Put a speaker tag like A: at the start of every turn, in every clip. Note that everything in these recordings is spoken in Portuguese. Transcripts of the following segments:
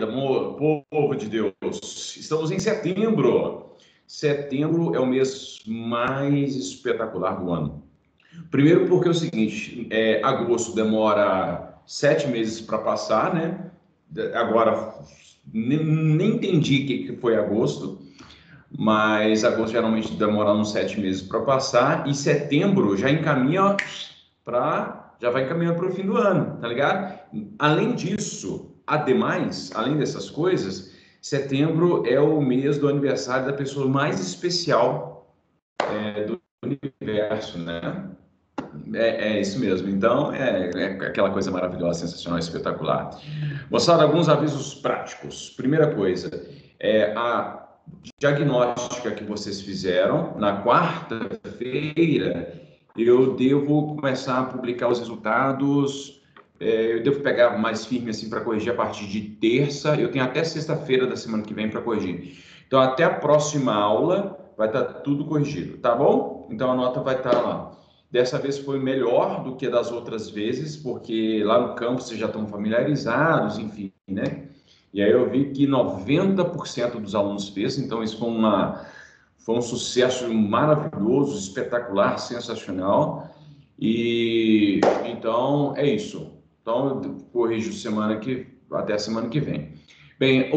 A: amor, povo de Deus, estamos em setembro. Setembro é o mês mais espetacular do ano. Primeiro porque é o seguinte, agosto demora 7 meses para passar, né? Agora, nem entendi o que foi agosto, mas agosto geralmente demora uns 7 meses para passar, e setembro já encaminha já vai encaminhando para o fim do ano, tá ligado? Além disso, ademais, além dessas coisas, setembro é o mês do aniversário da pessoa mais especial do universo, né? É isso mesmo. Então, é aquela coisa maravilhosa, sensacional, espetacular. Moçada, alguns avisos práticos. Primeira coisa, a diagnóstica que vocês fizeram na quarta-feira, eu devo começar a publicar os resultados. Eu devo pegar mais firme assim para corrigir a partir de terça. Eu tenho até sexta-feira da semana que vem para corrigir. Então, até a próxima aula vai estar tudo corrigido, tá bom? Então, a nota vai estar lá. Dessa vez foi melhor do que das outras vezes, porque lá no campus vocês já estão familiarizados, enfim, né? E aí eu vi que 90% dos alunos fez, então isso foi um sucesso maravilhoso, espetacular, sensacional. E então é isso. Então eu corrijo até a semana que vem. Bem,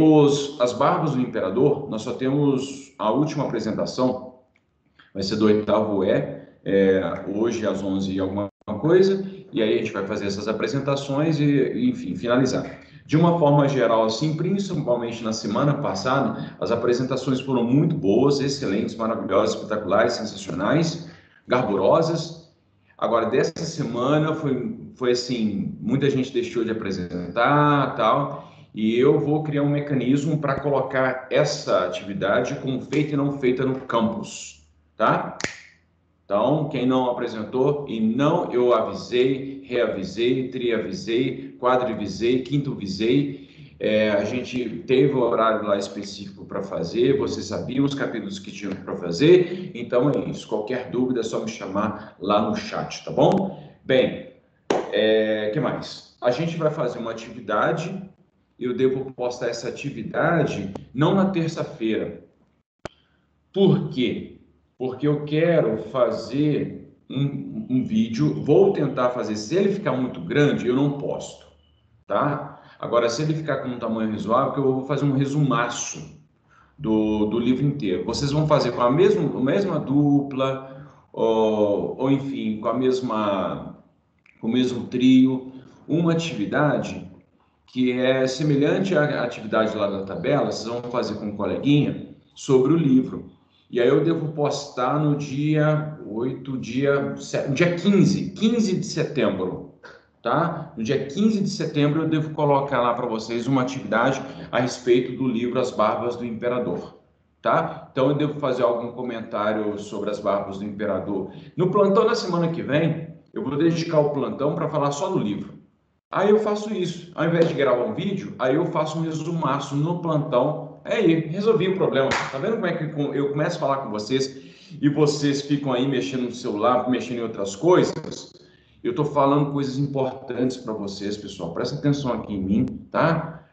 A: as barbas do imperador, nós só temos a última apresentação, vai ser do oitavo hoje às 11 e alguma coisa, e aí a gente vai fazer essas apresentações e, enfim, finalizar. De uma forma geral, assim, principalmente na semana passada, as apresentações foram muito boas, excelentes, maravilhosas, espetaculares, sensacionais, garburosas. Agora, dessa semana foi assim, muita gente deixou de apresentar, tal, e eu vou criar um mecanismo para colocar essa atividade como feita e não feita no campus, tá? Então, quem não apresentou, eu avisei, reavisei, triavisei, quadrivisei, quintovisei. A gente teve o horário lá específico para fazer, vocês sabiam os capítulos que tinham para fazer, então é isso. Qualquer dúvida é só me chamar lá no chat, tá bom? Bem, que mais? A gente vai fazer uma atividade, eu devo postar essa atividade não na terça-feira. Por quê? Porque eu quero fazer um vídeo, vou tentar fazer, se ele ficar muito grande, eu não posto, tá? Agora, se ele ficar com um tamanho razoável, eu vou fazer um resumaço do livro inteiro. Vocês vão fazer com a mesma dupla, ou enfim, com o mesmo trio, uma atividade que é semelhante à atividade lá da tabela, vocês vão fazer com um coleguinha sobre o livro. E aí eu devo postar no dia 15 de setembro, tá? No dia 15 de setembro eu devo colocar lá para vocês uma atividade a respeito do livro As Barbas do Imperador, tá? Então eu devo fazer algum comentário sobre As Barbas do Imperador. No plantão na semana que vem, eu vou dedicar o plantão para falar só do livro. Aí eu faço isso, ao invés de gravar um vídeo, aí eu faço um resumaço no plantão. Aí, resolvi o problema. Tá vendo como é que eu começo a falar com vocês e vocês ficam aí mexendo no celular, mexendo em outras coisas? Eu tô falando coisas importantes para vocês, pessoal. Presta atenção aqui em mim, tá?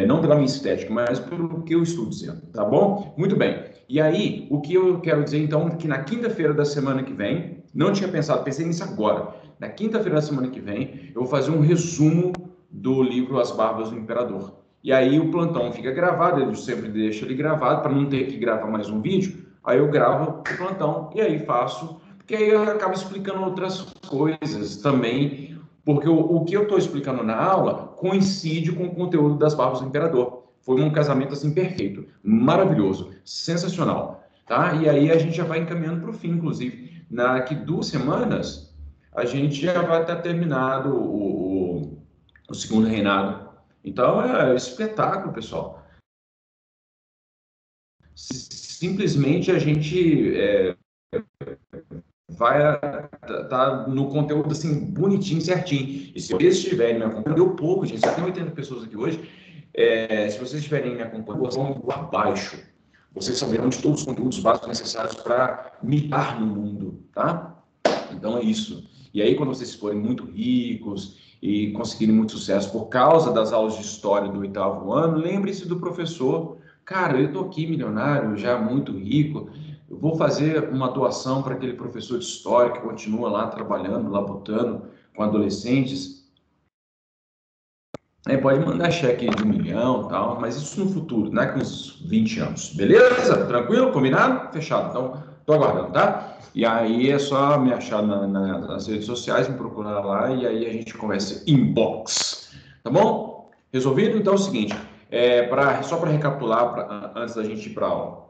A: Não pela minha estética, mas pelo que eu estou dizendo, tá bom? Muito bem. E aí, o que eu quero dizer, então, que na quinta-feira da semana que vem, não tinha pensado, pensei nisso agora. Na quinta-feira da semana que vem, eu vou fazer um resumo do livro As Barbas do Imperador. E aí o plantão fica gravado, eu sempre deixo ele gravado para não ter que gravar mais um vídeo. Aí eu gravo o plantão e aí faço, porque aí eu acabo explicando outras coisas também, porque o que eu estou explicando na aula coincide com o conteúdo das Barbas do Imperador. Foi um casamento assim perfeito, maravilhoso, sensacional, tá? E aí a gente já vai encaminhando para o fim, inclusive. Daqui 2 semanas a gente já vai estar terminado o segundo reinado. Então é espetáculo, pessoal. Simplesmente a gente vai estar no conteúdo assim bonitinho, certinho. E se vocês estiverem me acompanhando, deu pouco, gente, já tem 80 pessoas aqui hoje. Se vocês estiverem me acompanhando, vocês vão abaixo. Vocês saberão de todos os conteúdos básicos necessários para mirar no mundo, tá? Então é isso. E aí, quando vocês forem muito ricos e conseguirem muito sucesso por causa das aulas de história do 8º ano, lembre-se do professor. Cara, eu estou aqui milionário, já muito rico, eu vou fazer uma doação para aquele professor de história que continua lá trabalhando, labutando com adolescentes. Pode mandar cheque de 1 milhão e tal, mas isso no futuro, daqui uns 20 anos. Beleza? Tranquilo? Combinado? Fechado. Então, tô aguardando, tá? E aí é só me achar nas redes sociais, me procurar lá e aí a gente conversa inbox. Tá bom? Resolvido? Então é o seguinte, só para recapitular, antes da gente ir para aula.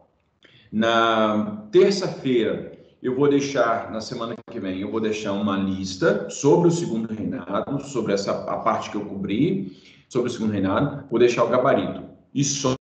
A: Na terça-feira, eu vou deixar, na semana que vem, eu vou deixar uma lista sobre o segundo reinado, sobre a parte que eu cobri, sobre o segundo reinado, vou deixar o gabarito. E só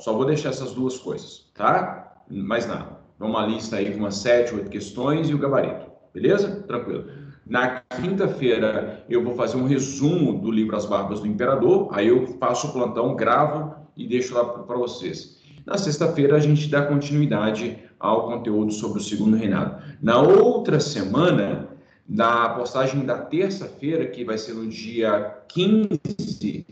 A: vou deixar essas duas coisas, tá? Mais nada. Uma lista aí com umas 7, 8 questões e o gabarito, beleza? Tranquilo. Na quinta-feira, eu vou fazer um resumo do livro As Barbas do Imperador, aí eu faço o plantão, gravo e deixo lá para vocês. Na sexta-feira, a gente dá continuidade ao conteúdo sobre o segundo reinado. Na outra semana, na postagem da terça-feira, que vai ser no dia 15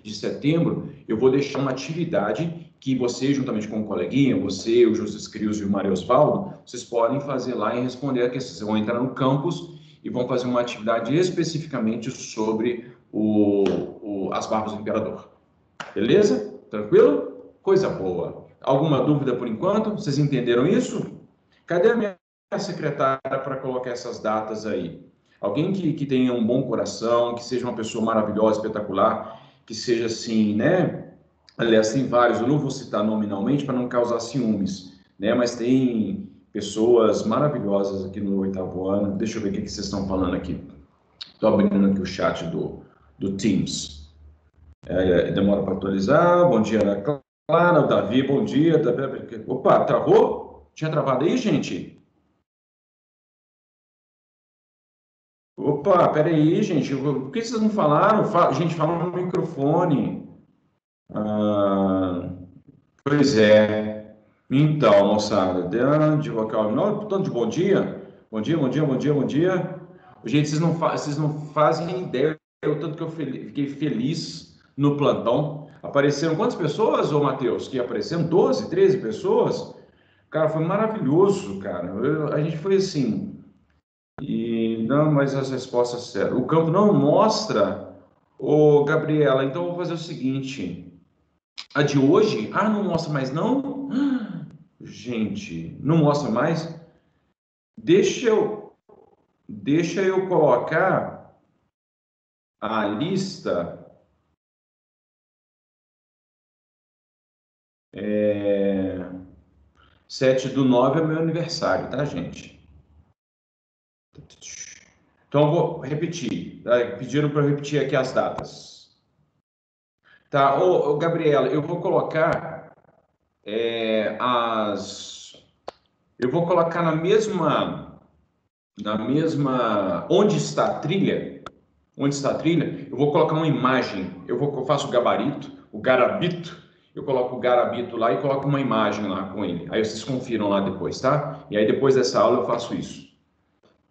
A: de setembro, eu vou deixar uma atividade que você, juntamente com o coleguinha, você, o José Crius e o Mário Osvaldo, vocês podem fazer lá e responder a questão. Vocês vão entrar no campus e vão fazer uma atividade especificamente sobre as Barbas do Imperador. Beleza? Tranquilo? Coisa boa. Alguma dúvida por enquanto? Vocês entenderam isso? Cadê a minha secretária para colocar essas datas aí? Alguém que tenha um bom coração, que seja uma pessoa maravilhosa, espetacular, que seja assim, né? Aliás, tem vários, eu não vou citar nominalmente para não causar ciúmes, né? Mas tem pessoas maravilhosas aqui no 8º ano. Deixa eu ver o que vocês estão falando aqui. Estou abrindo aqui o chat do Teams. Demora para atualizar. Bom dia, Ana Clara. O Davi, bom dia. Opa, travou? Tinha travado aí, gente? Opa, peraí, gente. Por que vocês não falaram? Gente, fala no microfone. Pois é. Então, moçada, de vocal. Não, tanto de bom dia. Bom dia, bom dia, bom dia, bom dia. Gente, vocês não fazem ideia o tanto que eu fiquei feliz no plantão. Apareceram quantas pessoas, ô Matheus, que apareceram? 12, 13 pessoas? Cara, foi maravilhoso, cara. A gente foi assim. E não, mas as respostas certas. O campo não mostra. Ô, Gabriela, então eu vou fazer o seguinte. A de hoje? Ah, não mostra mais, não? Gente, não mostra mais? Deixa eu colocar a lista. 7/9 é meu aniversário, tá, gente? Então, eu vou repetir. Tá? Pediram para eu repetir aqui as datas. Tá, ô, Gabriela, eu vou colocar Eu vou colocar na mesma... Onde está a trilha? Onde está a trilha? Eu vou colocar uma imagem. Eu faço o garabito. Eu coloco o garabito lá e coloco uma imagem lá com ele. Aí vocês confiram lá depois, tá? E aí depois dessa aula eu faço isso.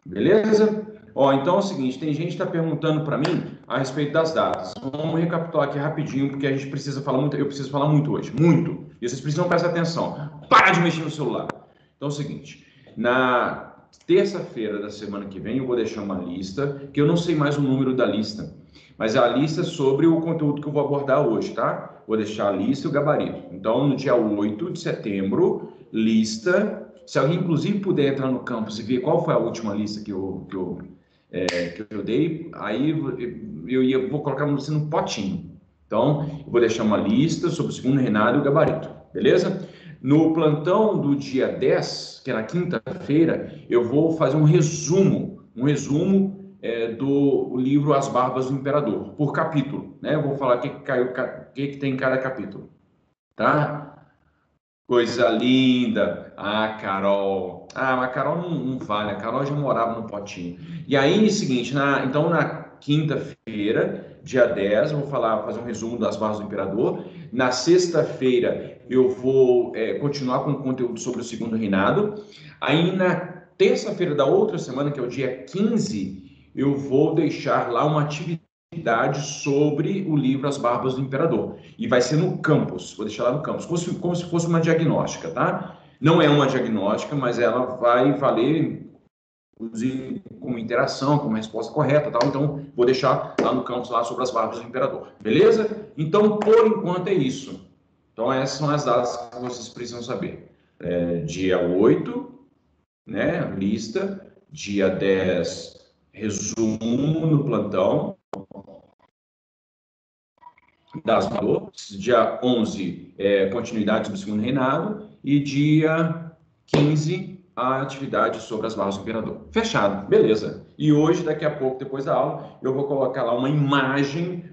A: Beleza? Então é o seguinte, tem gente que está perguntando para mim a respeito das datas. Vamos recapitular aqui rapidinho, porque a gente precisa falar muito, eu preciso falar muito hoje, muito. E vocês precisam prestar atenção. Para de mexer no celular. Então é o seguinte, na terça-feira da semana que vem eu vou deixar uma lista, que eu não sei mais o número da lista, mas é a lista sobre o conteúdo que eu vou abordar hoje, tá? Vou deixar a lista e o gabarito. Então, no dia 8 de setembro, lista... Se alguém, inclusive, puder entrar no campus e ver qual foi a última lista que eu dei, aí vou colocar você no potinho. Então, eu vou deixar uma lista sobre o segundo reinado e o gabarito, beleza? No plantão do dia 10, que é na quinta-feira, eu vou fazer um resumo do livro As Barbas do Imperador, por capítulo, né? Eu vou falar o que tem em cada capítulo, tá? Coisa linda. Ah, Carol. Ah, mas a Carol não vale. A Carol já morava no potinho. E aí, é o seguinte, então na quinta-feira, dia 10, eu vou fazer um resumo das Barbas do Imperador. Na sexta-feira, eu vou continuar com o conteúdo sobre o segundo reinado. Aí, na terça-feira da outra semana, que é o dia 15, eu vou deixar lá uma atividade sobre o livro As Barbas do Imperador. E vai ser no campus, vou deixar lá no campus, como se fosse uma diagnóstica, tá? Não é uma diagnóstica, mas ela vai valer, inclusive, como interação, como resposta correta, tal. Então, vou deixar lá no campus lá sobre As Barbas do Imperador. Beleza? Então, por enquanto é isso. Então, essas são as datas que vocês precisam saber. Dia 8, né, lista. Dia 10, resumo no plantão das Barbas. Dia 11, continuidade do segundo reinado. E dia 15, a atividade sobre as Barbas do Imperador. Fechado, beleza. E hoje, daqui a pouco, depois da aula, eu vou colocar lá uma imagem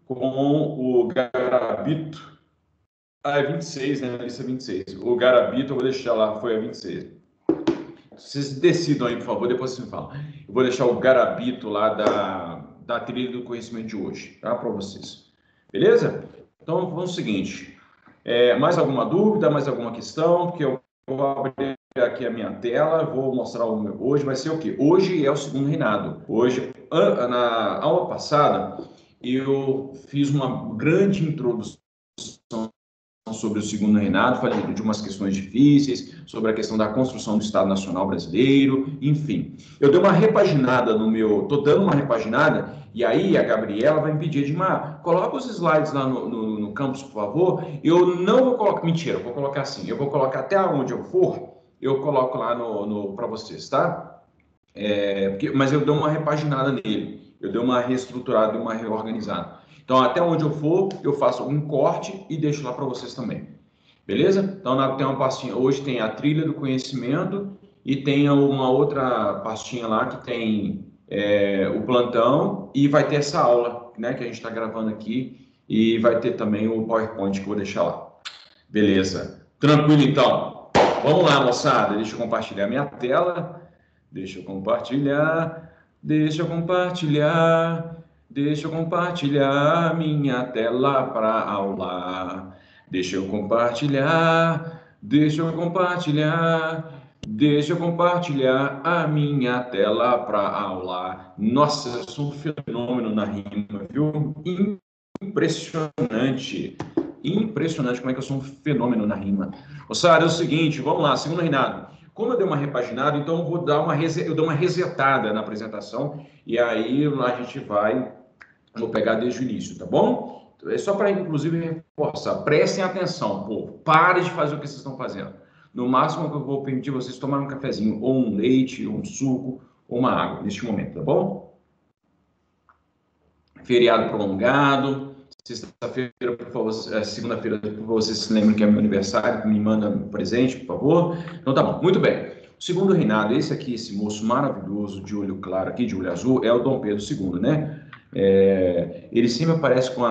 A: com o Garabito. Ah, é 26, né? A lista é 26. O Garabito eu vou deixar lá, foi a 26. Vocês decidam aí, por favor, depois vocês me falam. Eu vou deixar o Garabito lá da trilha do conhecimento de hoje, tá? Para vocês. Beleza? Então, vamos ao seguinte. Mais alguma dúvida, mais alguma questão? Porque eu vou abrir aqui a minha tela, vou mostrar o meu. Hoje vai ser o quê? Hoje é o segundo reinado. Hoje, na aula passada, eu fiz uma grande introdução sobre o segundo reinado, falei de umas questões difíceis, sobre a questão da construção do Estado Nacional Brasileiro, enfim. Eu dei uma repaginada tô dando uma repaginada, e aí a Gabriela vai me pedir, Edmar, coloca os slides lá no campus, por favor. Eu não vou colocar, mentira, eu vou colocar assim, eu vou colocar até onde eu for, eu coloco lá para vocês, tá? Mas eu dei uma repaginada nele, eu dei uma reestruturada, uma reorganizada. Então, até onde eu for, eu faço um corte e deixo lá para vocês também. Beleza? Então, tem uma pastinha. Hoje tem a trilha do conhecimento e tem uma outra pastinha lá que tem o plantão e vai ter essa aula, né, que a gente está gravando aqui e vai ter também o PowerPoint que eu vou deixar lá. Beleza? Tranquilo, então. Vamos lá, moçada. Deixa eu compartilhar minha tela. Deixa eu compartilhar minha tela para aula. Deixa eu compartilhar a minha tela para aula. Nossa, eu sou um fenômeno na rima, viu? Impressionante. Impressionante como é que eu sou um fenômeno na rima. Moçada, é o seguinte, vamos lá, segundo reinado. Como eu dei uma repaginada, então eu dou uma resetada na apresentação e aí a gente vou pegar desde o início, tá bom? É só para, inclusive, reforçar. Prestem atenção, povo. Pare de fazer o que vocês estão fazendo. No máximo que eu vou permitir vocês tomarem um cafezinho, ou um leite, ou um suco, ou uma água, neste momento, tá bom? Feriado prolongado. Sexta-feira, por favor, segunda-feira, por favor, vocês se lembrem que é meu aniversário, me manda um presente, por favor. Então tá bom, muito bem. O segundo reinado, esse moço maravilhoso, de olho claro aqui, de olho azul, é o Dom Pedro II, né? Ele sempre aparece com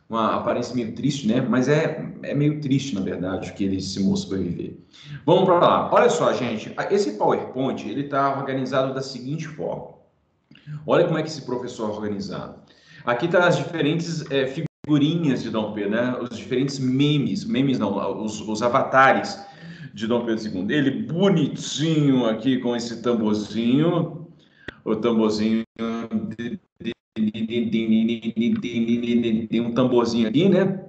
A: uma aparência meio triste, né? Mas é meio triste, na verdade, que esse moço vai viver. Vamos para lá. Olha só, gente, esse PowerPoint, ele está organizado da seguinte forma. Olha como é que esse professor é organizado. Aqui está as diferentes figurinhas de Dom Pedro, né? Os diferentes memes não, os avatares de Dom Pedro II. Ele bonitinho aqui com esse tamborzinho, o tamborzinho, tem um tamborzinho aqui, né?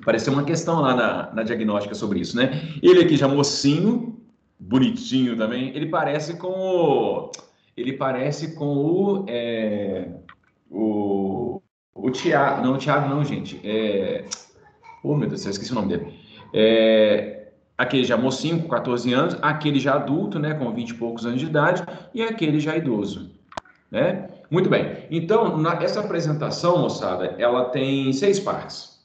A: Pareceu uma questão lá na diagnóstica sobre isso, né? Ele aqui já mocinho, bonitinho também. Ele parece com o Thiago, não, o Thiago não, gente. Oh, meu Deus do céu, esqueci o nome dele. Aquele já mocinho, com 14 anos, aquele já adulto, né, com 20 e poucos anos de idade, e aquele já idoso, né? Muito bem. Então, essa apresentação, moçada, ela tem 6 partes.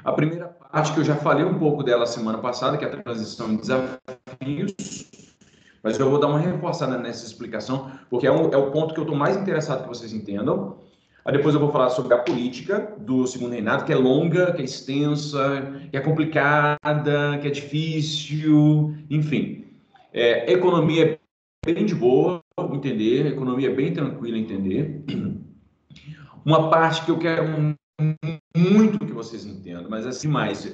A: A primeira parte, que eu já falei um pouco dela semana passada, que é a transição em desafios, mas eu vou dar uma reforçada nessa explicação, porque é o ponto que eu estou mais interessado que vocês entendam. Aí depois eu vou falar sobre a política do segundo reinado, que é longa, que é extensa, que é complicada, que é difícil, enfim. Economia é bem de boa entender, economia é bem tranquila entender. Uma parte que eu quero muito que vocês entendam, mas assim mais,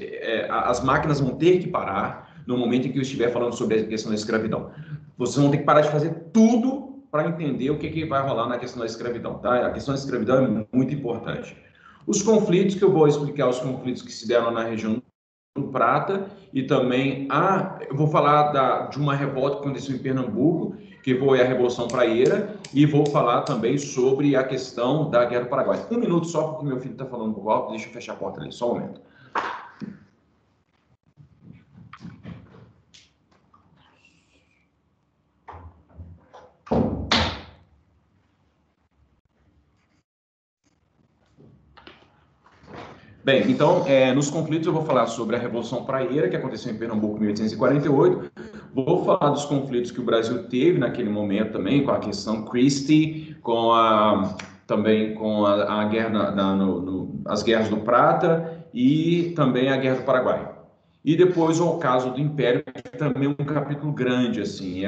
A: as máquinas vão ter que parar no momento em que eu estiver falando sobre a questão da escravidão. Vocês vão ter que parar de fazer tudo para entender o que vai rolar na questão da escravidão, tá? A questão da escravidão é muito importante. Os conflitos, que eu vou explicar os conflitos que se deram na região do Prata, e também eu vou falar de uma revolta que aconteceu em Pernambuco, que foi a Revolução Praieira, e vou falar também sobre a questão da Guerra do Paraguai. Um minuto só, porque meu filho está falando um pouco alto, deixa eu fechar a porta ali, só um momento. Bem, então, nos conflitos eu vou falar sobre a Revolução Praieira, que aconteceu em Pernambuco em 1848. Vou falar dos conflitos que o Brasil teve naquele momento também, com a questão Christie, também com a guerra as guerras do Prata e também a Guerra do Paraguai. E depois o caso do Império, que também é um capítulo grande, assim,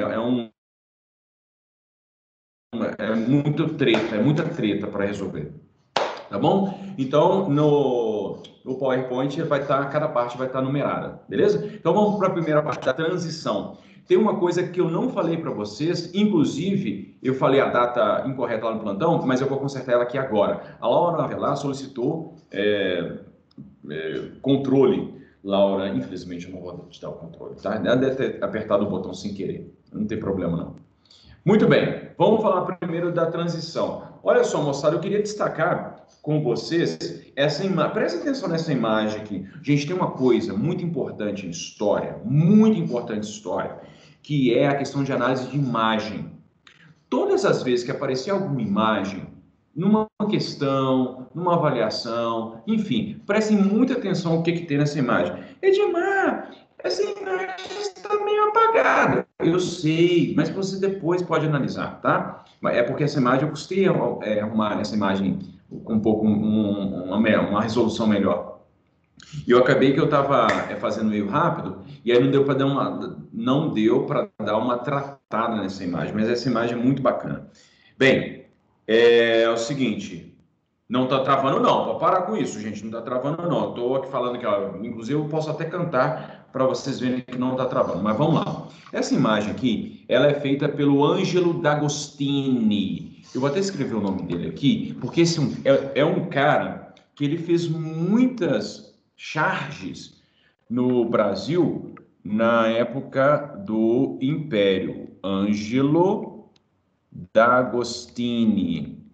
A: muita treta para resolver. Tá bom? Então, no PowerPoint cada parte vai estar numerada, beleza? Então, vamos para a primeira parte da transição. Tem uma coisa que eu não falei para vocês, inclusive, eu falei a data incorreta lá no plantão, mas eu vou consertar ela aqui agora. A Laura Avelar solicitou controle. Laura, infelizmente, eu não vou te dar o controle, tá? Ela deve ter apertado o botão sem querer. Não tem problema, não. Muito bem, vamos falar primeiro da transição. Olha só, moçada, eu queria destacar com vocês essa imagem. Presta atenção nessa imagem aqui. Gente, tem uma coisa muito importante em história, que é a questão de análise de imagem. Todas as vezes que aparecer alguma imagem, numa questão, numa avaliação, enfim, prestem muita atenção ao que tem nessa imagem. Edmar, essa imagem está meio apagada. Eu sei, mas você depois pode analisar, tá? É porque essa imagem, eu custei arrumar essa imagem com um pouco uma resolução melhor. E eu acabei que eu estava fazendo meio rápido, e aí não deu para dar uma tratada nessa imagem, mas essa imagem é muito bacana. Bem, é o seguinte, não está travando não, pode parar com isso, gente, não está travando não. Estou aqui falando que, ó, inclusive, eu posso até cantar para vocês verem que não está travando, mas vamos lá. Essa imagem aqui, ela é feita pelo Ângelo D'Agostini. Eu vou até escrever o nome dele aqui, porque esse é um cara que ele fez muitas charges no Brasil na época do Império. Ângelo D'Agostini.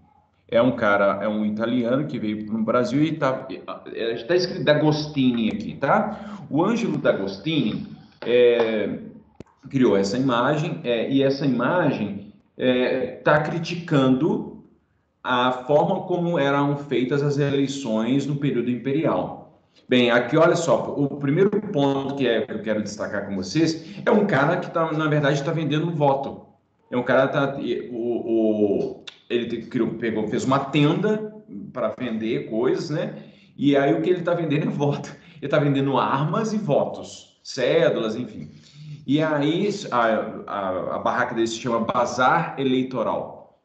A: É um italiano que veio para o Brasil e está escrito D'Agostini aqui, tá? O Ângelo D'Agostini criou essa imagem, e essa imagem está criticando a forma como eram feitas as eleições no período imperial. Bem, aqui olha só, o primeiro ponto que eu quero destacar com vocês é um cara que na verdade está vendendo voto. É um cara ele fez uma tenda para vender coisas, né? E aí o que ele está vendendo é voto. Ele está vendendo armas e votos, cédulas, enfim. E aí a barraca dele se chama Bazar Eleitoral.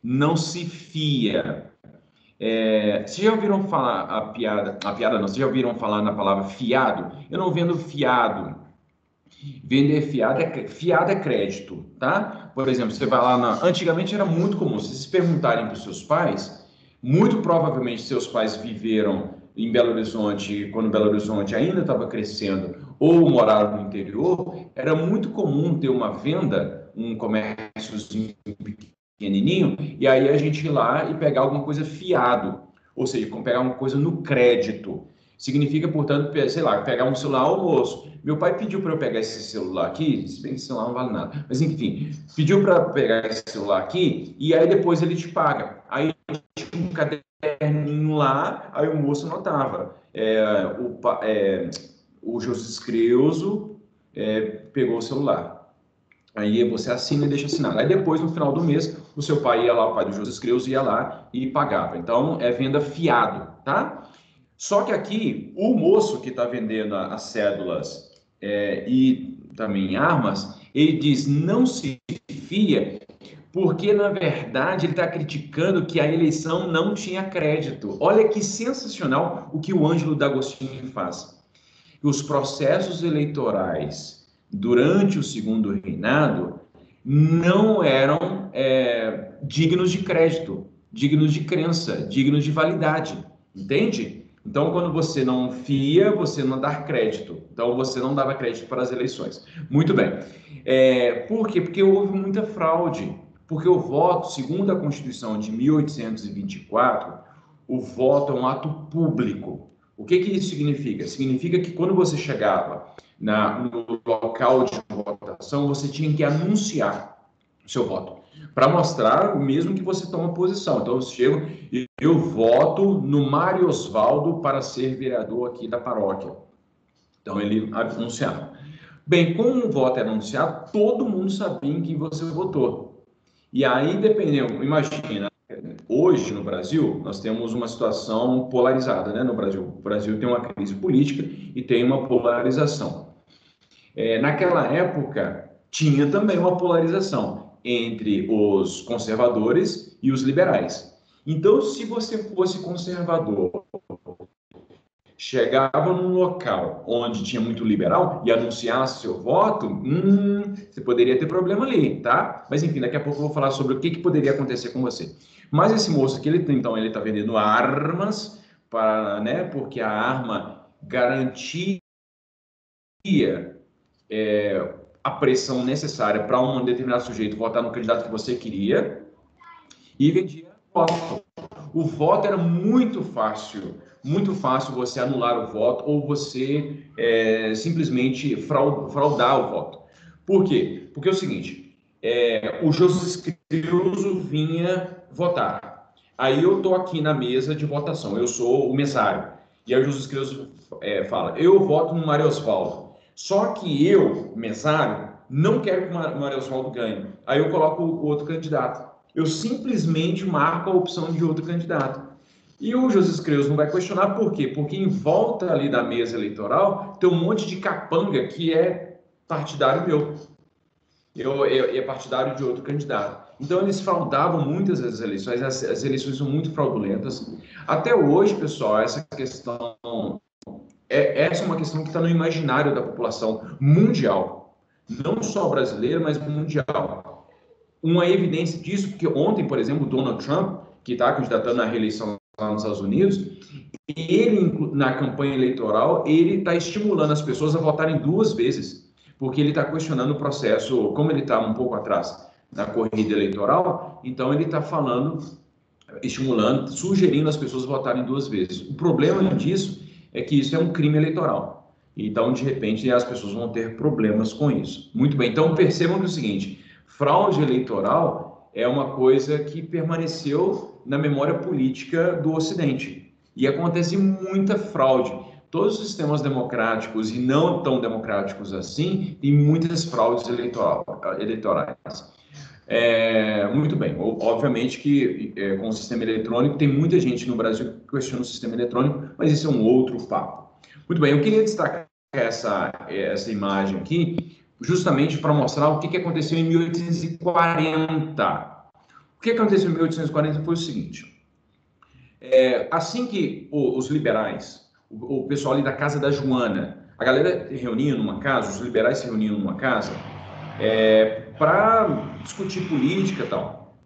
A: Não se fia. Vocês já ouviram falar vocês já ouviram falar na palavra fiado? Eu não vendo fiado. Vender fiado é crédito, tá? Por exemplo, você vai lá antigamente era muito comum, se vocês perguntarem para os seus pais, muito provavelmente seus pais viveram em Belo Horizonte, quando Belo Horizonte ainda estava crescendo, ou moraram no interior, era muito comum ter uma venda, um comérciozinho pequenininho, e aí a gente ir lá e pegar alguma coisa fiado, ou seja, pegar uma coisa no crédito. Significa, portanto, sei lá, pegar um celular ao moço. Meu pai pediu para eu pegar esse celular aqui, se bem que esse celular não vale nada, mas enfim, pediu para pegar esse celular aqui e aí depois ele te paga. Aí tinha um caderninho lá, aí o moço anotava. O José Creuso pegou o celular. Aí você assina e deixa assinado. Aí depois, no final do mês, o seu pai ia lá, o pai do José Creuso ia lá e pagava. Então, é venda fiado, tá? Só que aqui, o moço que está vendendo as cédulas e também armas, ele diz, não se fia, porque, na verdade, ele está criticando que a eleição não tinha crédito. Olha que sensacional o que o Ângelo D'Agostini faz. Os processos eleitorais durante o segundo reinado não eram dignos de crédito, dignos de crença, dignos de validade, entende? Então, quando você não fia, você não dá crédito. Então, você não dava crédito para as eleições. Muito bem. Por quê? Porque houve muita fraude. Porque o voto, segundo a Constituição de 1824, o voto é um ato público. O que isso significa? Significa que quando você chegava no local de votação, você tinha que anunciar o seu voto, para mostrar mesmo que você toma posição. Então, eu chego e eu voto no Mário Osvaldo para ser vereador aqui da paróquia. Então, ele anunciava. Bem, como o voto era anunciado, todo mundo sabia em quem você votou. E aí, dependendo, imagina, hoje no Brasil, nós temos uma situação polarizada, né? No Brasil, o Brasil tem uma crise política e tem uma polarização. Naquela época, tinha também uma polarização entre os conservadores e os liberais. Então, se você fosse conservador, chegava num local onde tinha muito liberal e anunciasse seu voto, você poderia ter problema ali, tá? Mas enfim, daqui a pouco eu vou falar sobre o que poderia acontecer com você. Mas esse moço aqui, então, ele está vendendo armas para, né? Porque a arma garantia a pressão necessária para um determinado sujeito votar no candidato que você queria e vendia voto. O voto era muito fácil você anular o voto ou você simplesmente fraudar o voto. Por quê? Porque é o seguinte, o José Creuso vinha votar. Aí eu estou aqui na mesa de votação, eu sou o mesário. E aí o José Creuso fala, eu voto no Mário Osvaldo. Só que eu, mesário, não quero que o Mário Osvaldo ganhe. Aí eu coloco o outro candidato. Eu simplesmente marco a opção de outro candidato. E o José Creuso não vai questionar por quê? Porque em volta ali da mesa eleitoral tem um monte de capanga que é partidário meu. É partidário de outro candidato. Então, eles fraudavam muitas as eleições, as eleições são muito fraudulentas. Até hoje, pessoal, essa é uma questão que está no imaginário da população mundial. Não só brasileira, mas mundial. Uma evidência disso, porque ontem, por exemplo, o Donald Trump, que está candidatando à reeleição lá nos Estados Unidos, ele, na campanha eleitoral, ele está estimulando as pessoas a votarem 2 vezes, porque ele está questionando o processo, como ele está um pouco atrás na corrida eleitoral, então ele está falando, estimulando, sugerindo as pessoas votarem 2 vezes. O problema disso é que isso é um crime eleitoral. Então, de repente, as pessoas vão ter problemas com isso. Muito bem, então percebam que é o seguinte, fraude eleitoral é uma coisa que permaneceu na memória política do Ocidente. E acontece muita fraude. Todos os sistemas democráticos e não tão democráticos assim têm muitas fraudes eleitorais. Muito bem, obviamente que com o sistema eletrônico tem muita gente no Brasil que questiona o sistema eletrônico, mas isso é um outro papo. Muito bem, eu queria destacar essa imagem aqui, justamente para mostrar o que aconteceu em 1840. O que aconteceu em 1840 foi o seguinte, assim que os liberais, o pessoal ali da Casa da Joana, a galera reunia numa casa, os liberais se reuniam numa casa, para discutir política e tal,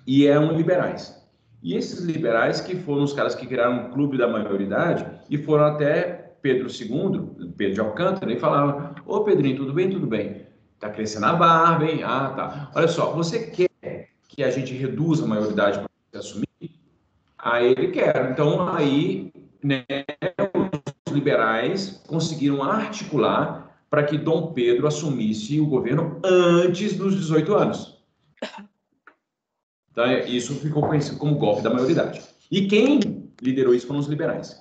A: e eram liberais. E esses liberais que foram os caras que criaram o Clube da Maioridade e foram até Pedro II, Pedro de Alcântara, e falaram, ô Pedrinho, tudo bem? Tudo bem. Tá crescendo a barba, hein? Ah, tá. Olha só, você quer que a gente reduza a maioridade para você assumir? Aí ele quer. Então, aí, né, os liberais conseguiram articular para que Dom Pedro assumisse o governo antes dos 18 anos. Então, isso ficou conhecido como golpe da maioridade. E quem liderou isso foram os liberais.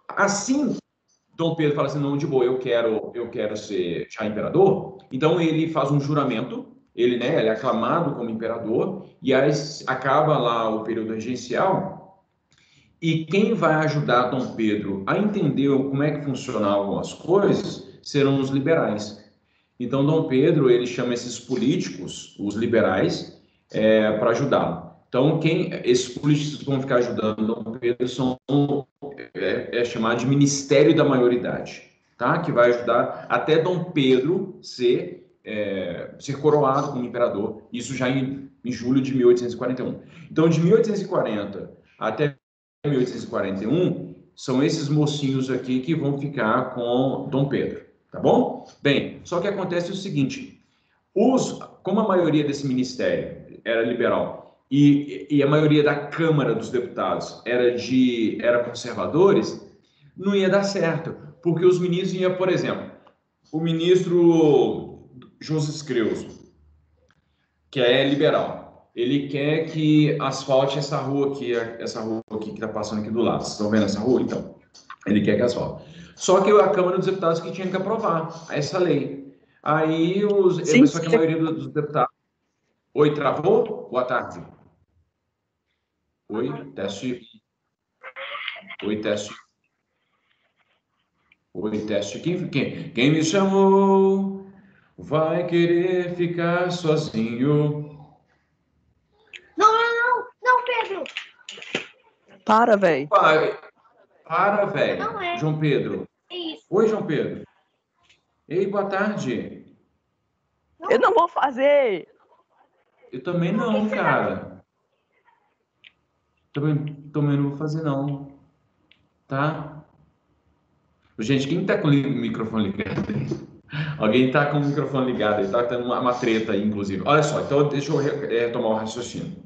A: Assim, Dom Pedro fala assim, não, de boa, eu quero ser já imperador. Então, ele faz um juramento, ele é aclamado como imperador, e aí acaba lá o período regencial, e quem vai ajudar Dom Pedro a entender como é que funcionavam as coisas serão os liberais. Então, Dom Pedro, ele chama esses políticos, os liberais, para ajudá-lo. Então, esses políticos que vão ficar ajudando Dom Pedro são chamado de Ministério da Maioridade, tá? Que vai ajudar até Dom Pedro ser ser coroado como imperador, isso já em julho de 1841. Então, de 1840 até 1841, são esses mocinhos aqui que vão ficar com Dom Pedro, tá bom? Bem, só que acontece o seguinte, como a maioria desse ministério era liberal e a maioria da Câmara dos Deputados era conservadores, não ia dar certo, porque os ministros iam, por exemplo, o ministro José Creus, que é liberal, ele quer que asfalte essa rua aqui que está passando aqui do lado. Vocês estão vendo essa rua? Então, ele quer que asfalte. Só que a Câmara dos Deputados que tinha que aprovar essa lei. Aí,
B: Sim,
A: só que a maioria dos deputados... Oi, travou? Boa tarde. Oi, teste. Oi, teste. Oi, teste. Quem me chamou vai querer ficar sozinho.
C: Não, Pedro.
B: Para, velho.
A: Para, velho.
C: Não é.
A: João Pedro.
C: É isso.
A: Oi, João Pedro. Ei, boa tarde.
B: Eu não vou fazer.
A: Eu também não, cara. Também não vou fazer, não. Tá? Gente, quem tá com o microfone ligado aí? Alguém tá com o microfone ligado aí, tá tendo uma treta aí, inclusive. Olha só, então deixa eu retomar o raciocínio.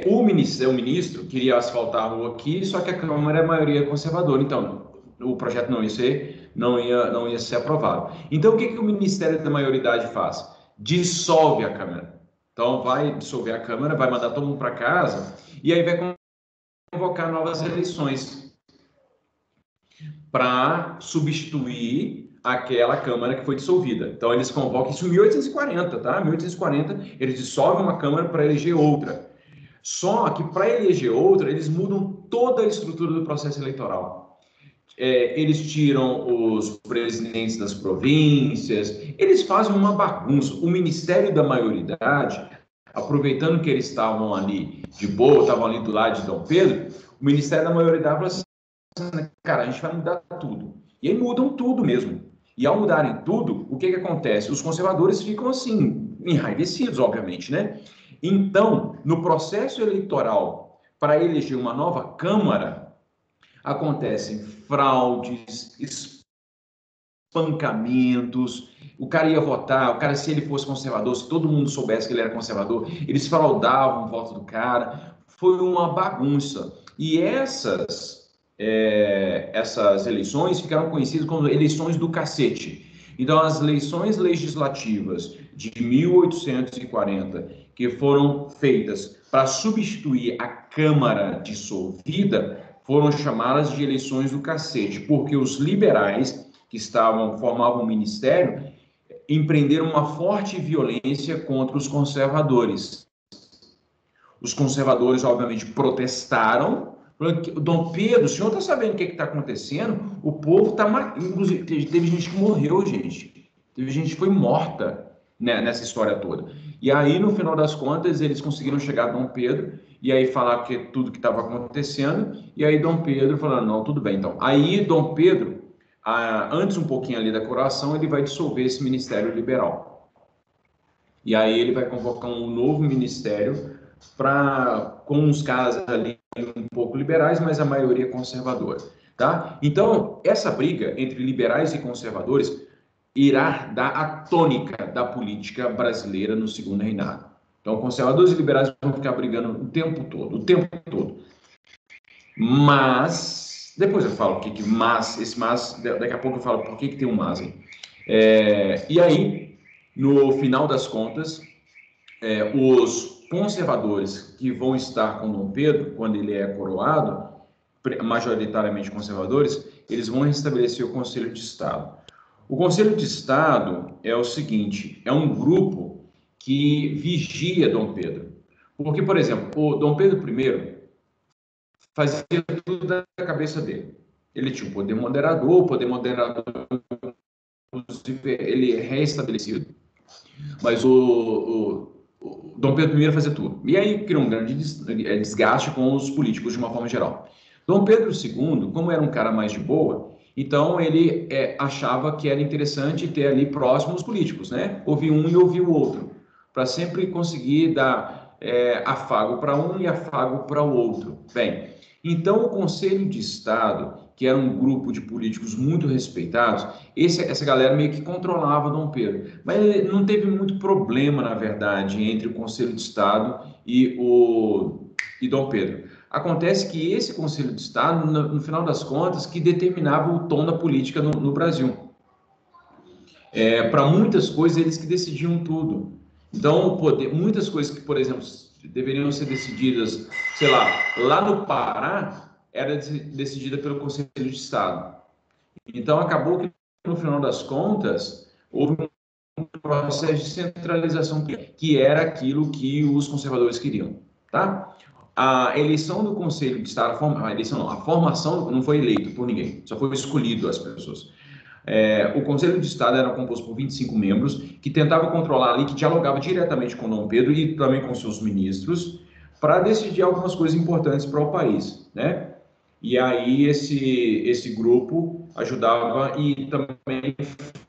A: O ministro queria asfaltar a rua aqui, só que a Câmara é a maioria conservadora, então o projeto não ia ser aprovado. Então o que o Ministério da Maioridade faz? Dissolve a Câmara. Então vai dissolver a Câmara, vai mandar todo mundo para casa e aí vai convocar novas eleições para substituir aquela Câmara que foi dissolvida. Então eles convocam isso em 1840, tá? 1840 eles dissolvem uma Câmara para eleger outra. Só que para eleger outra, eles mudam toda a estrutura do processo eleitoral. Eles tiram os presidentes das províncias, eles fazem uma bagunça. O Ministério da Maioridade, aproveitando que eles estavam ali de boa, estavam ali do lado de Dom Pedro, o Ministério da Maioridade falou assim, cara, a gente vai mudar tudo. E aí mudam tudo mesmo. E ao mudarem tudo, o que acontece? Os conservadores ficam assim, enraivecidos, obviamente, né? Então, no processo eleitoral para eleger uma nova Câmara, acontecem fraudes, espancamentos, o cara ia votar, o cara, se ele fosse conservador, se todo mundo soubesse que ele era conservador, eles fraudavam o voto do cara, foi uma bagunça. E essas eleições ficaram conhecidas como eleições do cacete. Então, as eleições legislativas de 1840, que foram feitas para substituir a Câmara dissolvida, foram chamadas de eleições do cacete, porque os liberais que formavam o ministério empreenderam uma forte violência contra os conservadores. Os conservadores, obviamente, protestaram. Dom Pedro, o senhor está sabendo o que está acontecendo? O povo está... Inclusive, teve gente que morreu, gente. Teve gente que foi morta, né, nessa história toda. E aí, no final das contas, eles conseguiram chegar a Dom Pedro e aí falar que tudo que estava acontecendo. E aí, Dom Pedro falando, não, tudo bem, então. Aí, Dom Pedro, antes um pouquinho ali da coroação, ele vai dissolver esse ministério liberal. E aí, ele vai convocar um novo ministério com uns caras ali um pouco liberais, mas a maioria conservadora, tá? Então, essa briga entre liberais e conservadores irá dar a tônica da política brasileira no segundo reinado. Então, conservadores e liberais vão ficar brigando o tempo todo. Mas, depois eu falo esse mas, daqui a pouco eu falo por que tem um mas aí. E aí, no final das contas, os conservadores que vão estar com Dom Pedro, quando ele é coroado, majoritariamente conservadores, eles vão restabelecer o Conselho de Estado. O Conselho de Estado é o seguinte, é um grupo que vigia Dom Pedro. Porque, por exemplo, o Dom Pedro I fazia tudo da cabeça dele. Ele tinha o poder moderador, ele é reestabelecido. Mas o Dom Pedro I fazia tudo. E aí criou um grande desgaste com os políticos de uma forma geral. Dom Pedro II, como era um cara mais de boa, Então, ele achava que era interessante ter ali próximos políticos, né? Ouvir um e ouvir o outro, para sempre conseguir dar afago para um e afago para o outro. Bem, então o Conselho de Estado, que era um grupo de políticos muito respeitados, essa galera meio que controlava Dom Pedro. Mas não teve muito problema, na verdade, entre o Conselho de Estado e Dom Pedro. Acontece que esse Conselho de Estado, no final das contas, que determinava o tom da política no Brasil. Para muitas coisas, eles que decidiam tudo. Então, o poder, muitas coisas que, por exemplo, deveriam ser decididas, sei lá no Pará, era decidida pelo Conselho de Estado. Então, acabou que, no final das contas, houve um processo de centralização que era aquilo que os conservadores queriam, tá? A eleição do Conselho de Estado, a formação não foi eleito por ninguém, só foi escolhido as pessoas. O Conselho de Estado era composto por 25 membros que tentavam controlar ali, que dialogava diretamente com Dom Pedro e também com seus ministros para decidir algumas coisas importantes para o país, né? E aí esse grupo ajudava e também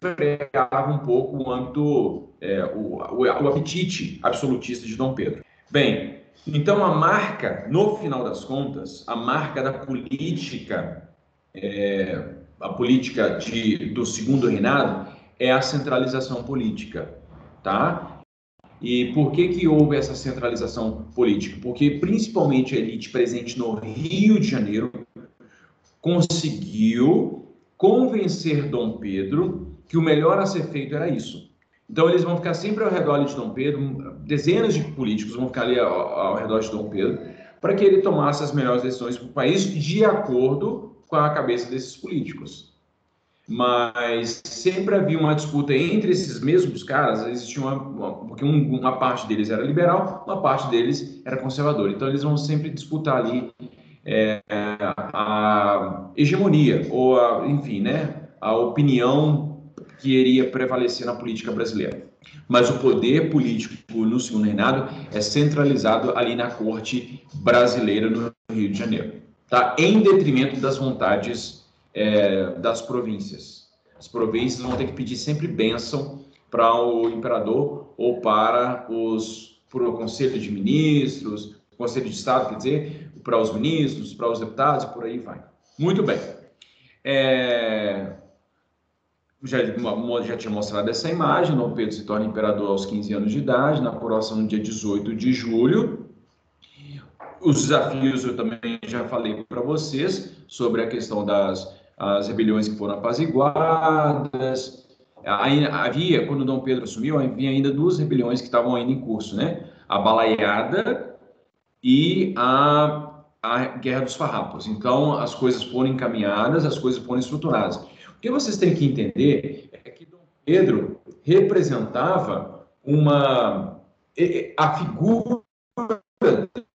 A: freava um pouco o âmbito, o apetite absolutista de Dom Pedro. Bem, então a marca, no final das contas, a marca da política, a política do segundo reinado é a centralização política, tá? E por que houve essa centralização política? Porque principalmente a elite presente no Rio de Janeiro conseguiu convencer Dom Pedro que o melhor a ser feito era isso. Então eles vão ficar sempre ao redor de Dom Pedro, dezenas de políticos vão ficar ali ao redor de Dom Pedro, para que ele tomasse as melhores decisões para o país de acordo com a cabeça desses políticos. Mas sempre havia uma disputa entre esses mesmos caras, existia porque uma parte deles era liberal, uma parte deles era conservador. Então eles vão sempre disputar ali a hegemonia, ou enfim, né, a opinião que iria prevalecer na política brasileira. Mas o poder político no segundo reinado é centralizado ali na corte brasileira no Rio de Janeiro, tá? Em detrimento das vontades das províncias. As províncias vão ter que pedir sempre bênção para o imperador ou para o Conselho de Ministros, Conselho de Estado, quer dizer, para os ministros, para os deputados e por aí vai. Muito bem. Já tinha mostrado essa imagem. Dom Pedro se torna imperador aos 15 anos de idade, na coroação no dia 18 de julho. Os desafios eu também já falei para vocês sobre a questão das rebeliões que foram apaziguadas. Havia, quando Dom Pedro assumiu, havia ainda duas rebeliões que estavam ainda em curso, né? A Balaiada e a Guerra dos Farrapos. Então, as coisas foram encaminhadas, as coisas foram estruturadas. O que vocês têm que entender é que Dom Pedro representava a figura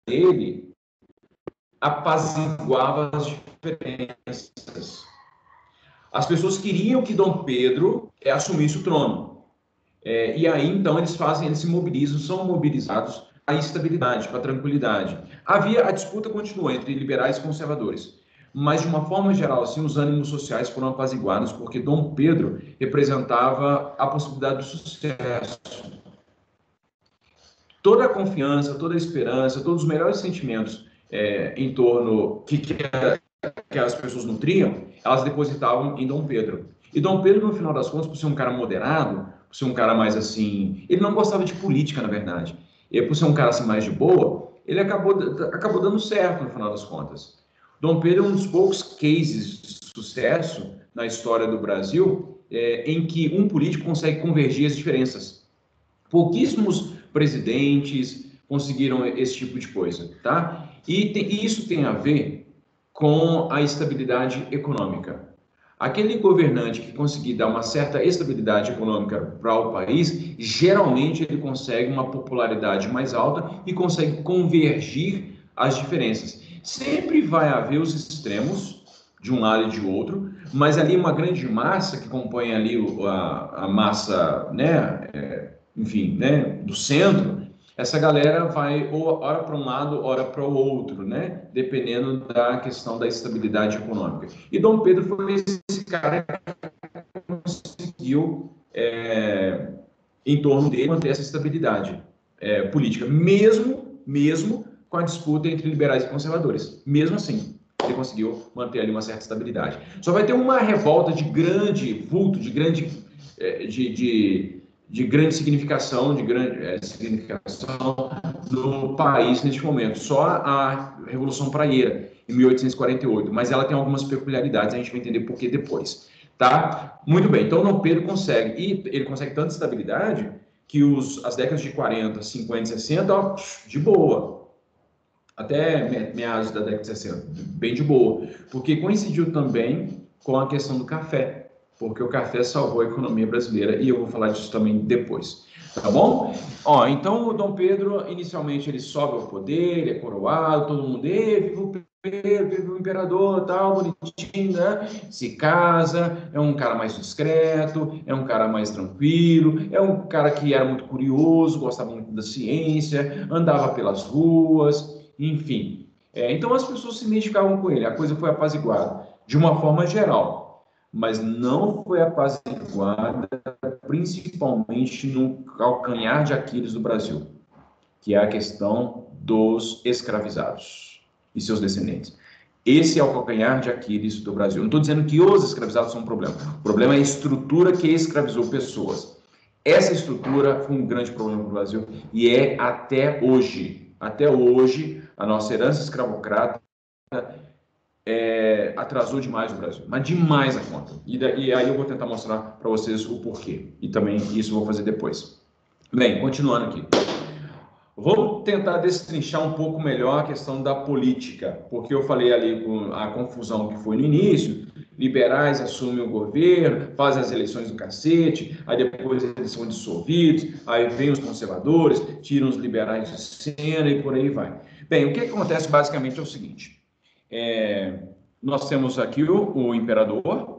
A: dele apaziguava as diferenças. As pessoas queriam que Dom Pedro assumisse o trono. E aí, então, eles se mobilizam, são mobilizados para a estabilidade, para a tranquilidade. A disputa continuou entre liberais e conservadores, mas, de uma forma geral, assim, os ânimos sociais foram apaziguados, porque Dom Pedro representava a possibilidade do sucesso. Toda a confiança, toda a esperança, todos os melhores sentimentos em torno que as pessoas nutriam, elas depositavam em Dom Pedro. E Dom Pedro, no final das contas, por ser um cara moderado, por ser um cara mais assim... Ele não gostava de política, na verdade. E por ser um cara assim mais de boa, ele acabou dando certo, no final das contas. Dom Pedro é um dos poucos cases de sucesso na história do Brasil em que um político consegue convergir as diferenças. Pouquíssimos presidentes conseguiram esse tipo de coisa, tá? E isso tem a ver com a estabilidade econômica. Aquele governante que conseguir dar uma certa estabilidade econômica para o país, geralmente ele consegue uma popularidade mais alta e consegue convergir as diferenças. Sempre vai haver os extremos de um lado e de outro, mas ali uma grande massa que compõe ali a massa, né, enfim, né, do centro, essa galera vai ora para um lado, ora para o outro, né? Dependendo da questão da estabilidade econômica. E Dom Pedro foi esse cara conseguiu, em torno dele, manter essa estabilidade política, mesmo com a disputa entre liberais e conservadores. Mesmo assim, ele conseguiu manter ali uma certa estabilidade. Só vai ter uma revolta de grande vulto, de grande significação, significação no país neste momento. Só a Revolução Praieira, em 1848, mas ela tem algumas peculiaridades, a gente vai entender por que depois. Tá? Muito bem, então Dom Pedro consegue, e ele consegue tanta estabilidade que as décadas de 40, 50 e 60, ó, de boa, até meados da década de 60, bem de boa, porque coincidiu também com a questão do café, porque o café salvou a economia brasileira, e eu vou falar disso também depois, tá bom? Ó, então o Dom Pedro, inicialmente, ele sobe ao poder, ele é coroado, todo mundo, viva o Pedro, viva o imperador, tal, bonitinho, né? Se casa, é um cara mais discreto, é um cara mais tranquilo, é um cara que era muito curioso, gostava muito da ciência, andava pelas ruas, enfim. Então as pessoas se identificavam com ele, a coisa foi apaziguada, de uma forma geral, mas não foi apaziguada principalmente no calcanhar de Aquiles do Brasil, que é a questão dos escravizados e seus descendentes. Esse é o calcanhar de Aquiles do Brasil. Não estou dizendo que os escravizados são um problema. O problema é a estrutura que escravizou pessoas. Essa estrutura foi um grande problema para o Brasil e é até hoje. Até hoje, a nossa herança escravocrata atrasou demais o Brasil, mas demais a conta. E aí eu vou tentar mostrar para vocês o porquê. E também isso eu vou fazer depois. Bem, continuando aqui. Vou tentar destrinchar um pouco melhor a questão da política, porque eu falei ali com a confusão que foi no início, liberais assumem o governo, fazem as eleições do cacete, aí depois eles são dissolvidos, aí vem os conservadores, tiram os liberais de cena e por aí vai. Bem, o que acontece basicamente é o seguinte, nós temos aqui o imperador,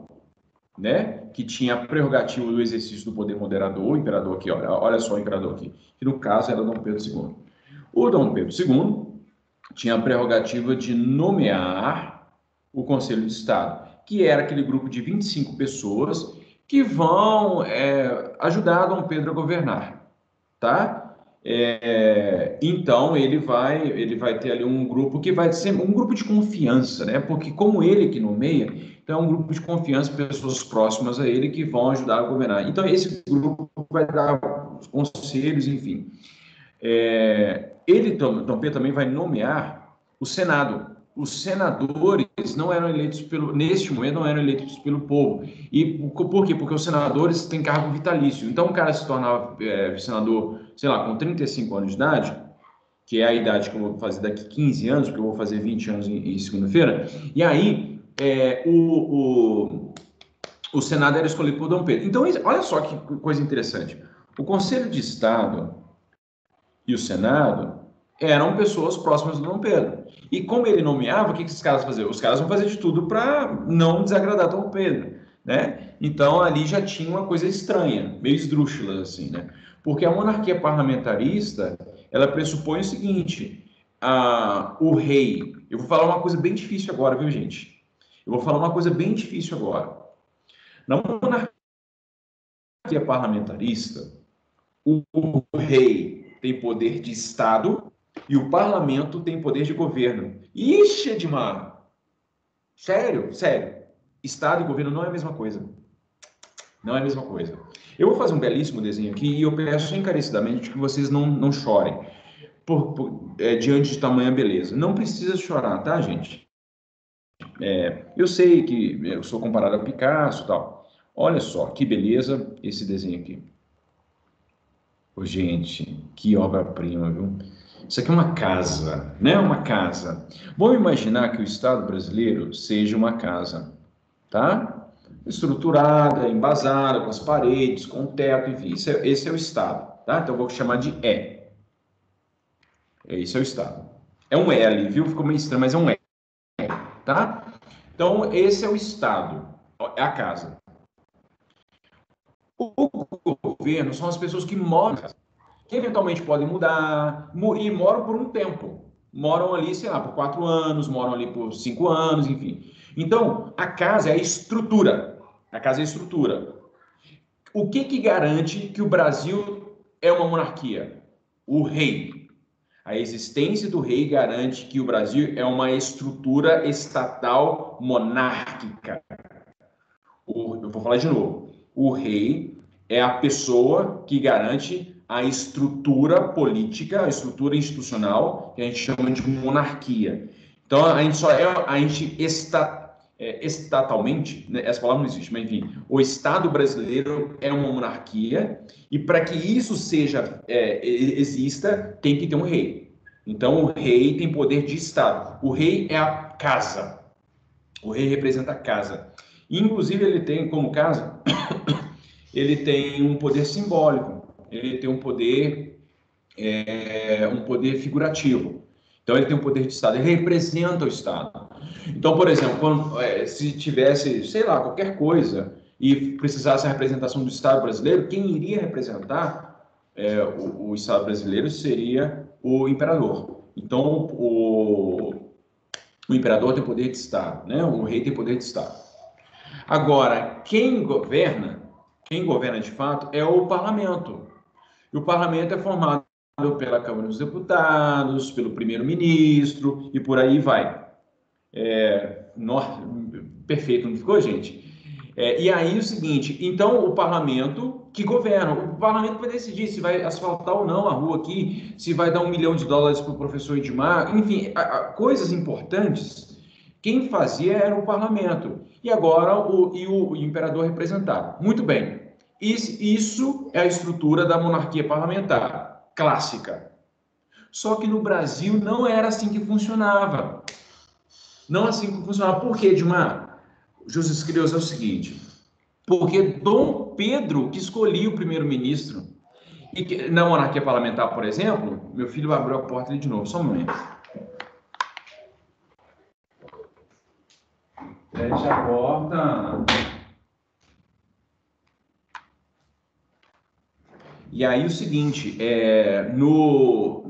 A: né, que tinha a prerrogativa do exercício do poder moderador, o imperador aqui, olha só o imperador aqui, que no caso era Dom Pedro II. O Dom Pedro II tinha a prerrogativa de nomear o Conselho de Estado, que era aquele grupo de 25 pessoas que vão ajudar Dom Pedro a governar, tá? Então ele vai ter ali um grupo que vai ser um grupo de confiança, né? Porque como ele que nomeia, então é um grupo de confiança, pessoas próximas a ele que vão ajudar a governar. Então esse grupo vai dar conselhos, enfim. Dom Pedro também vai nomear o Senado. Os senadores não eram eleitos neste momento não eram eleitos pelo povo. E por quê? Porque os senadores têm cargo vitalício. Então o cara se tornava senador, sei lá, com 35 anos de idade, que é a idade que eu vou fazer daqui 15 anos, porque eu vou fazer 20 anos em segunda-feira, e aí o Senado era escolhido por Dom Pedro. Então, olha só que coisa interessante. O Conselho de Estado e o Senado eram pessoas próximas do Dom Pedro. E como ele nomeava, o que esses caras faziam? Os caras vão fazer de tudo para não desagradar Dom Pedro, né? Então, ali já tinha uma coisa estranha, meio esdrúxula, assim, né? Porque a monarquia parlamentarista, ela pressupõe o seguinte, o rei... Eu vou falar uma coisa bem difícil agora, viu, gente? Eu vou falar uma coisa bem difícil agora. Na monarquia parlamentarista, o rei tem poder de Estado e o parlamento tem poder de governo. Ixi, Edmar! Sério. Estado e governo não é a mesma coisa. Não é a mesma coisa. Eu vou fazer um belíssimo desenho aqui e eu peço encarecidamente que vocês não chorem diante de tamanha beleza. Não precisa chorar, tá, gente? Eu sei que eu sou comparado a Picasso e tal. Olha só, que beleza esse desenho aqui. Gente, que obra-prima, viu? Isso aqui é uma casa, né? Uma casa. Vamos imaginar que o Estado brasileiro seja uma casa, tá? Estruturada, embasada, com as paredes, com o teto, enfim. Esse é o Estado, tá? Então eu vou chamar de E. Esse é o Estado. É um E ali, viu? Ficou meio estranho, mas é um E, tá? Então esse é o Estado, é a casa. O governo são as pessoas que moram, que eventualmente podem mudar e moram por um tempo. Moram ali, sei lá, por 4 anos, moram ali por 5 anos, enfim. Então, a casa é a estrutura. A casa é a estrutura. O que garante que o Brasil é uma monarquia? O rei. A existência do rei garante que o Brasil é uma estrutura estatal monárquica. Eu vou falar de novo. O rei é a pessoa que garante a estrutura política, a estrutura institucional, que a gente chama de monarquia. Então, a gente estatalmente, né, essa palavra não existe, mas enfim, o Estado brasileiro é uma monarquia, e para que isso exista, tem que ter um rei. Então, o rei tem poder de Estado. O rei é a casa. O rei representa a casa. Inclusive, ele tem como casa, ele tem um poder simbólico, ele tem um poder figurativo. Então, ele tem um poder de Estado, ele representa o Estado. Então, por exemplo, se tivesse, sei lá, qualquer coisa e precisasse a representação do Estado brasileiro, quem iria representar o Estado brasileiro seria o imperador. Então, o imperador tem poder de Estado, né? O rei tem poder de Estado. Agora, quem governa de fato é o parlamento. E o parlamento é formado pela Câmara dos Deputados, pelo primeiro-ministro e por aí vai. Perfeito, não ficou, gente? E aí o seguinte, então o parlamento que governa, o parlamento vai decidir se vai asfaltar ou não a rua aqui, se vai dar $1 milhão para o professor Edmar, enfim, coisas importantes, quem fazia era o parlamento, e agora o imperador representava. Muito bem, isso é a estrutura da monarquia parlamentar, clássica. Só que no Brasil não era assim que funcionava. Não assim que funcionava. Por quê, Edmar? Justus Crios é o seguinte, porque Dom Pedro que escolhia o primeiro-ministro. E na monarquia parlamentar, por exemplo, meu filho abriu a porta ali de novo, só um momento. Fecha a porta. E aí o seguinte, no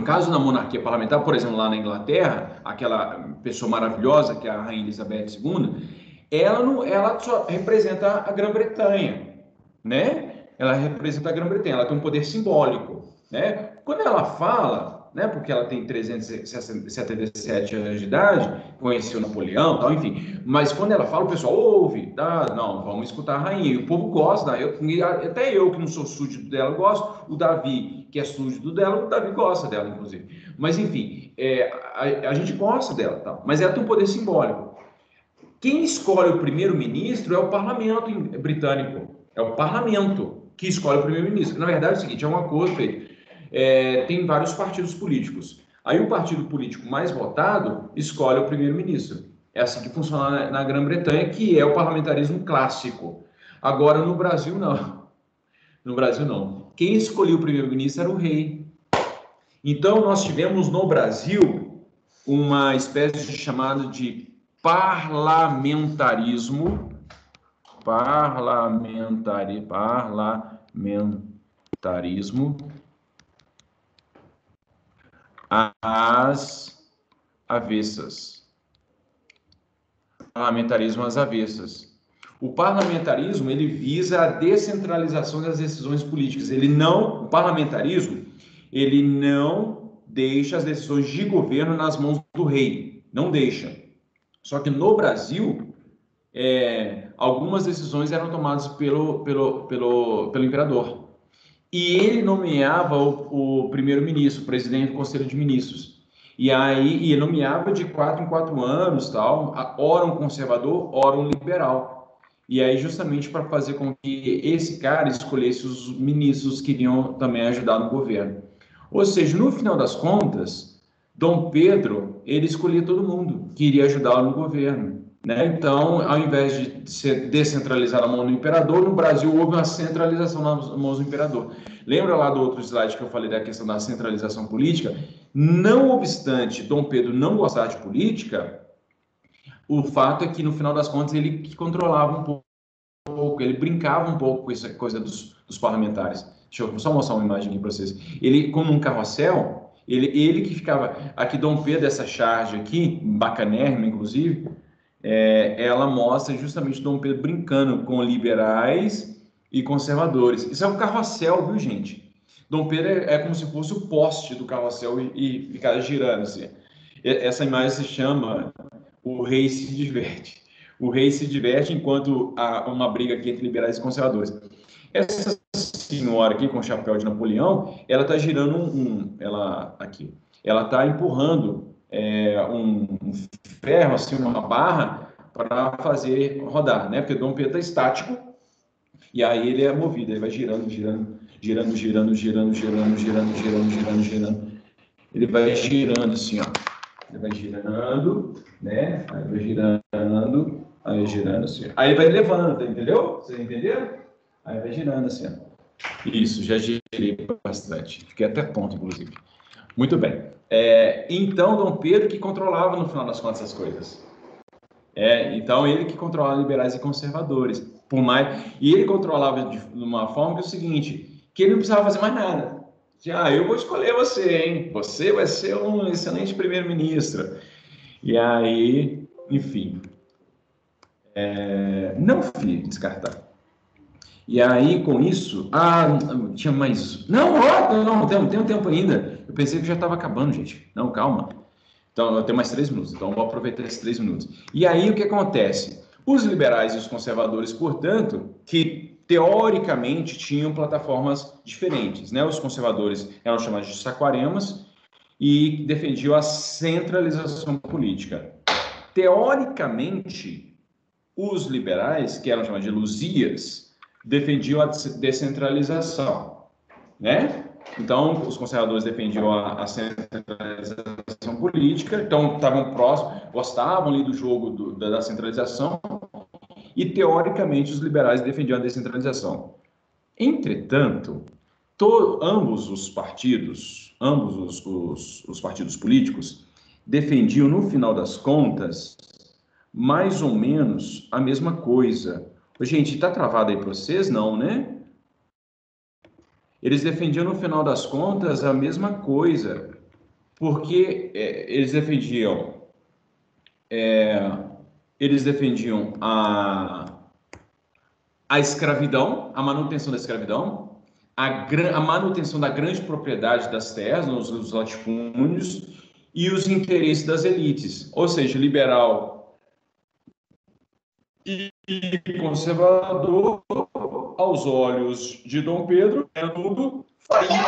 A: caso da monarquia parlamentar, por exemplo, lá na Inglaterra, aquela pessoa maravilhosa que é a Rainha Elizabeth II, ela só representa a Grã-Bretanha, né? Ela representa a Grã-Bretanha, ela tem um poder simbólico, né? Quando ela fala, né? Porque ela tem 377 anos de idade, conheceu Napoleão, tal, enfim. Mas quando ela fala, o pessoal ouve, tá? Não, vamos escutar a rainha. E o povo gosta, até eu que não sou súdito dela gosto, o Davi que é súdito dela, o Davi gosta dela, inclusive. Mas enfim, a gente gosta dela, tá? Mas ela tem um poder simbólico. Quem escolhe o primeiro-ministro é o parlamento britânico. É o parlamento que escolhe o primeiro-ministro. Na verdade é o seguinte, é um acordo feito. Tem vários partidos políticos. Aí o partido político mais votado escolhe o primeiro-ministro. É assim que funciona na Grã-Bretanha, que é o parlamentarismo clássico. Agora, no Brasil, não. No Brasil, não. Quem escolheu o primeiro-ministro era o rei. Então, nós tivemos no Brasil uma espécie de chamado de parlamentarismo às avessas. Parlamentarismo às avessas. O parlamentarismo, ele visa a descentralização das decisões políticas. O parlamentarismo, ele não deixa as decisões de governo nas mãos do rei. Não deixa. Só que no Brasil, algumas decisões eram tomadas pelo imperador. E ele nomeava o primeiro-ministro, o presidente do Conselho de Ministros. E aí nomeava de 4 em 4 anos, tal, ora um conservador, ora um liberal. E aí justamente para fazer com que esse cara escolhesse os ministros que iriam também ajudar no governo. Ou seja, no final das contas, Dom Pedro, ele escolhia todo mundo que iria ajudá-lo no governo, né? Então, ao invés de ser descentralizar a mão do imperador, no Brasil houve uma centralização nas mãos do imperador. Lembra lá do outro slide que eu falei da questão da centralização política? Não obstante Dom Pedro não gostar de política, o fato é que, no final das contas, ele que controlava um pouco, ele brincava um pouco com essa coisa dos parlamentares. Deixa eu só mostrar uma imagem aqui para vocês. Ele, como um carrossel, ele que ficava... Aqui, Dom Pedro, essa charge aqui, bacanérrima, inclusive, ela mostra justamente Dom Pedro brincando com liberais e conservadores. Isso é um carrossel, viu, gente? Dom Pedro é como se fosse o poste do carrossel e ficar girando assim. Essa imagem se chama O Rei se Diverte. O rei se diverte enquanto há uma briga aqui entre liberais e conservadores. Essa senhora aqui com o chapéu de Napoleão, ela está girando ela está empurrando um ferro, assim, uma barra para fazer rodar, né? Porque Dom Pedro está estático e aí ele é movido, ele vai girando, girando, girando, girando, girando, girando, girando, girando, girando, girando. Ele vai girando assim, ó. Ele vai girando, né? Aí vai girando, aí girando assim. Aí ele vai levando, entendeu? Vocês entenderam? Aí vai girando assim, ó. Isso, já girei bastante. Fiquei até tonto, inclusive. Muito bem. Então, Dom Pedro que controlava, no final das contas, as coisas. Então, ele que controlava liberais e conservadores. E ele controlava de uma forma que é o seguinte, que ele não precisava fazer mais nada. Eu vou escolher você, hein? Você vai ser um excelente primeiro-ministro. E aí, enfim, não fui descartar. E aí, com isso, tinha mais... Não, tem um tempo ainda. Eu pensei que já estava acabando, gente. Não, calma. Então, eu tenho mais 3 minutos, então eu vou aproveitar esses 3 minutos. E aí, o que acontece? Os liberais e os conservadores, portanto, que teoricamente tinham plataformas diferentes, né? Os conservadores eram chamados de saquaremas e defendiam a centralização política. Teoricamente, os liberais, que eram chamados de luzias, defendiam a descentralização, né? Então, os conservadores defendiam a centralização política, então estavam próximos, gostavam ali do jogo da centralização, e teoricamente os liberais defendiam a descentralização. Entretanto, ambos os partidos políticos, defendiam, no final das contas, mais ou menos a mesma coisa. Gente, está travado aí para vocês? Não, né? Eles defendiam, no final das contas, a mesma coisa, porque eles defendiam a escravidão, a manutenção da escravidão, a manutenção da grande propriedade das terras, os latifúndios, e os interesses das elites, ou seja, liberal e conservador, aos olhos de Dom Pedro, é tudo farinha.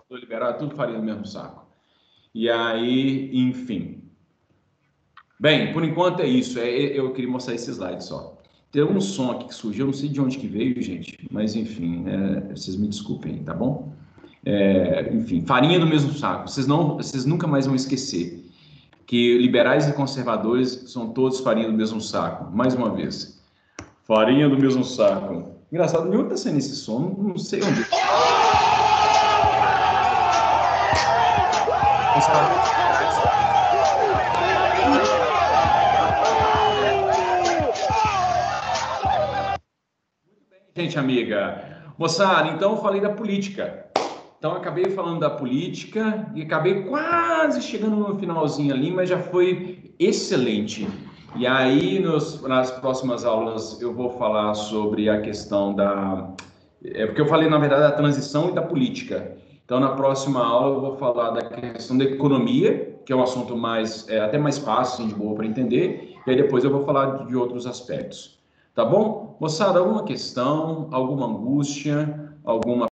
A: Liberal, tudo farinha no mesmo saco. E aí, enfim. Bem, por enquanto é isso. Eu queria mostrar esse slide só. Tem um som aqui que surgiu, eu não sei de onde que veio, gente, mas enfim, vocês me desculpem, tá bom? Enfim, farinha do mesmo saco. Vocês nunca mais vão esquecer que liberais e conservadores são todos farinha do mesmo saco. Mais uma vez, farinha do mesmo saco. Engraçado, de onde está saindo esse som? Não sei onde. Gente, amiga. Moçada, então eu falei da política. Então, eu acabei falando da política e acabei quase chegando no finalzinho ali, mas já foi excelente. E aí, nas próximas aulas, eu vou falar sobre a questão porque eu falei, na verdade, da transição e da política. Então, na próxima aula, eu vou falar da questão da economia, que é um assunto até mais fácil, assim, de boa para entender. E aí, depois, eu vou falar de outros aspectos. Tá bom? Moçada, alguma questão, alguma angústia, alguma